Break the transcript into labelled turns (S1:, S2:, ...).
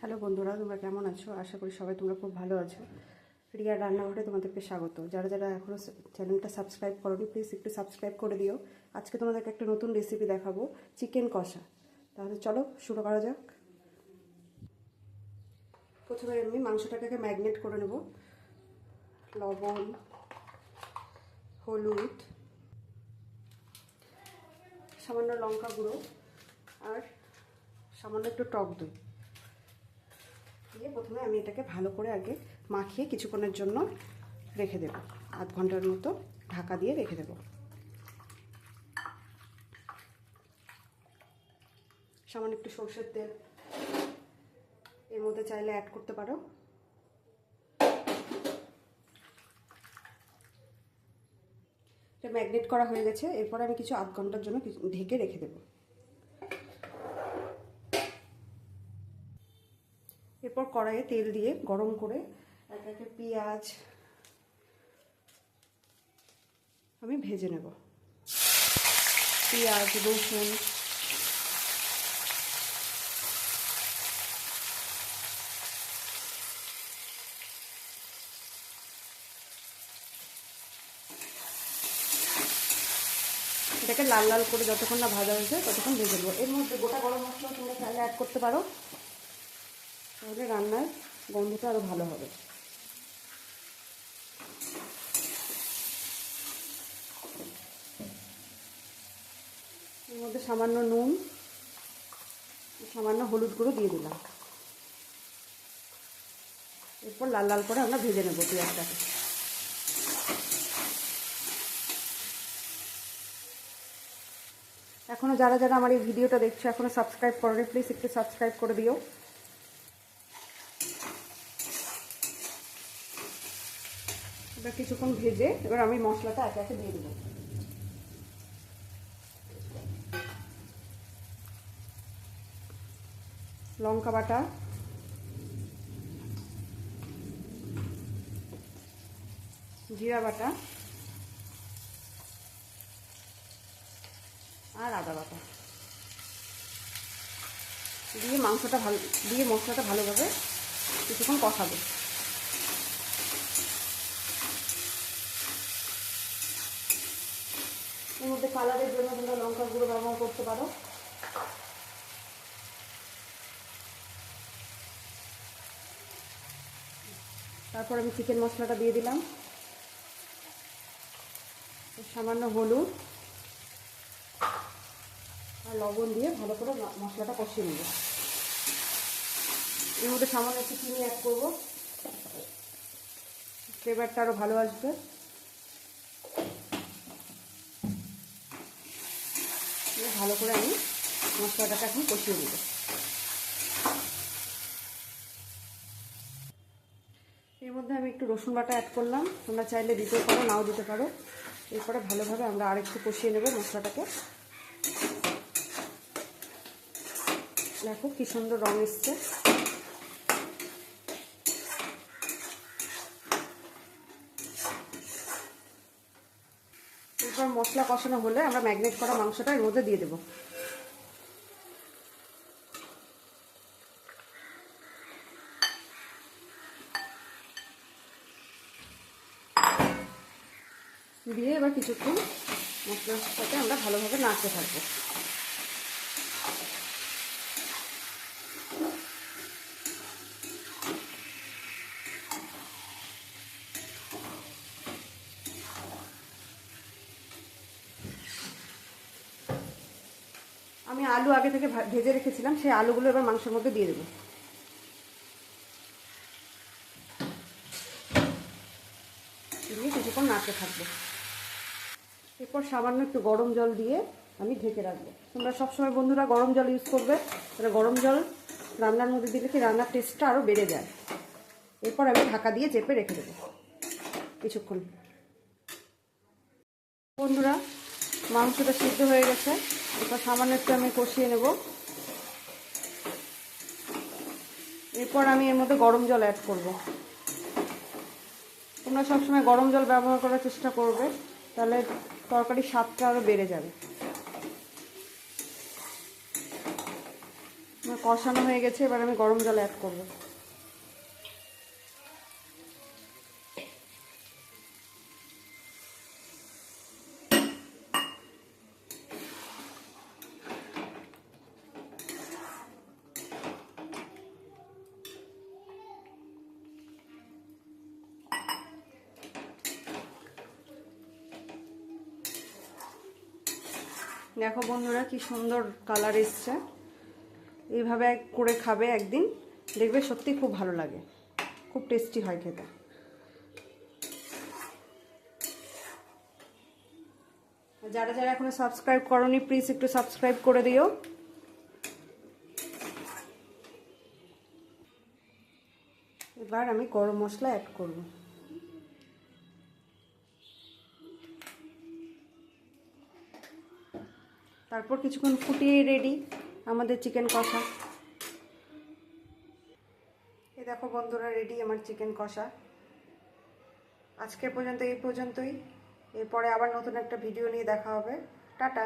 S1: Hello বন্ধুরা, তোমরা কেমন আছো? আশা করি সবাই তোমরা খুব ভালো আছো। রিয়ার রান্নাঘরে তোমাদেরকে স্বাগত। যারা যারা এখনও চ্যানেলটা সাবস্ক্রাইব করোনি, প্লিজ একটু সাবস্ক্রাইব করে দিও। আজকে তোমাদেরকে একটা নতুন রেসিপি দেখাবো, চিকেন কষা। তাহলে চলো শুরু করা যাক। প্রথমে আমি মাংসটাকে ম্যারিনেট করে নেব। লবণ, হলুদ, সামান্য লঙ্কা গুঁড়ো আর সামান্য একটু টক দই দিয়ে প্রথমে আমি এটাকে ভালো করে আগে মাখিয়ে কিছুক্ষণের জন্য রেখে দেব। আধ ঘন্টার মতো ঢাকা দিয়ে রেখে দেব। সামান্য একটু সরষের তেল এর মধ্যে চাইলে অ্যাড করতে পারো। এটা ম্যারিনেট করা হয়ে গেছে। এরপর আমি কিছু আধ ঘন্টার জন্য ঢেকে রেখে দেব। এরপর কড়াইয়ে তেল দিয়ে গরম করে এক একে পেঁয়াজ আমি ভেজে নেব। পেঁয়াজ, রসুন, এটাকে লাল লাল করে যতক্ষণ না ভাজা হয়েছে ততক্ষণ ভেজে নেবো। এর মধ্যে গোটা গরম মশলা তোমরা চাইলে অ্যাড করতে পারো, তাহলে রান্নার গন্ধটা আরও ভালো হবে। এর মধ্যে সামান্য নুন, সামান্য হলুদ গুঁড়ো দিয়ে দিলাম। এরপর লাল লাল করে আমরা ভেজে নেব পেঁয়াজটাকে। এখনও যারা যারা আমার এই ভিডিওটা দেখছো এখনও সাবস্ক্রাইব করোনি, প্লিজ একটু সাবস্ক্রাইব করে দিও। এবার কিছুক্ষণ ভেজে এবার আমি মশলাটা একে একে দিয়ে দেবো। লঙ্কা বাটা, জিরা বাটা আর আদা বাটা দিয়ে মশলাটা ভালোভাবে কিছুক্ষণ কষাবো। এর মধ্যে কালারের জন্য তোমরা লঙ্কা গুঁড়ো ব্যবহার করতে পারো। তারপর আমি চিকেন মশলাটা দিয়ে দিলাম, সামান্য হলুদ আর লবণ দিয়ে ভালো করে মশলাটা কষিয়ে নেব। এর মধ্যে সামান্য একটু চিনি অ্যাড করবো, ফ্লেভারটা আরও ভালো আসবে। ভালো করে আমি মশলাটাকে এখন কষিয়ে নেব। এর মধ্যে আমি একটু রসুন বাটা অ্যাড করলাম, তোমরা চাইলে দিতে পারো, নাও দিতে পারো। এরপরে ভালোভাবে আমরা আরেকটু কষিয়ে নেব মশলাটাকে। দেখো কি সুন্দর রং এসছে। এরপর মশলা কষানো হলে আমরা ম্যারিনেট করা মাংসটা এর মধ্যে দিয়ে দেবো। দিয়ে এবার কিছুক্ষণ মশলার সাথে আমরা ভালোভাবে নাড়তে থাকবো। আমি আলু আগে থেকে ভেজে রেখেছিলাম, সেই আলুগুলো এবার মাংসের মধ্যে দিয়ে দেবো। দিয়ে কিছুক্ষণ নাড়তে থাকবো। এরপর সামান্য একটু গরম জল দিয়ে আমি ঢেকে রাখবো। তোমরা সবসময় বন্ধুরা গরম জল ইউজ করবে, তাহলে গরম জল রান্নার মধ্যে দিলে কি রান্নার টেস্টটা আরও বেড়ে যায়। এরপর আমি ঢাকা দিয়ে চেপে রেখে দেবো কিছুক্ষণ। বন্ধুরা মাংসটা সিদ্ধ হয়ে গেছে, এরপর সামান্য একটু আমি কষিয়ে নেব। এরপর আমি এর মধ্যে গরম জল অ্যাড করব। তোমরা সবসময় গরম জল ব্যবহার করার চেষ্টা করবে, তাহলে তরকারির স্বাদটা আরও বেড়ে যাবে। কষানো হয়ে গেছে, এবার আমি গরম জল অ্যাড করব। দেখো বন্ধুরা কি সুন্দর কালার এসছে। এইভাবে করে খাবে একদিন, দেখবে সত্যি খুব ভালো লাগে, খুব টেস্টি হয় খেতে। যারা যারা এখনো সাবস্ক্রাইব করোনি প্লিজ একটু সাবস্ক্রাইব করে দিও। এবার আমি গরম মশলা অ্যাড করব। তারপর কিছুক্ষণ ফুটিয়ে রেডি আমাদের চিকেন কষা। এই দেখো বন্ধুরা রেডি আমার চিকেন কষা। আজকের পর্যন্ত এই পর্যন্তই, এরপরে আবার নতুন একটা ভিডিও নিয়ে দেখা হবে। টাটা।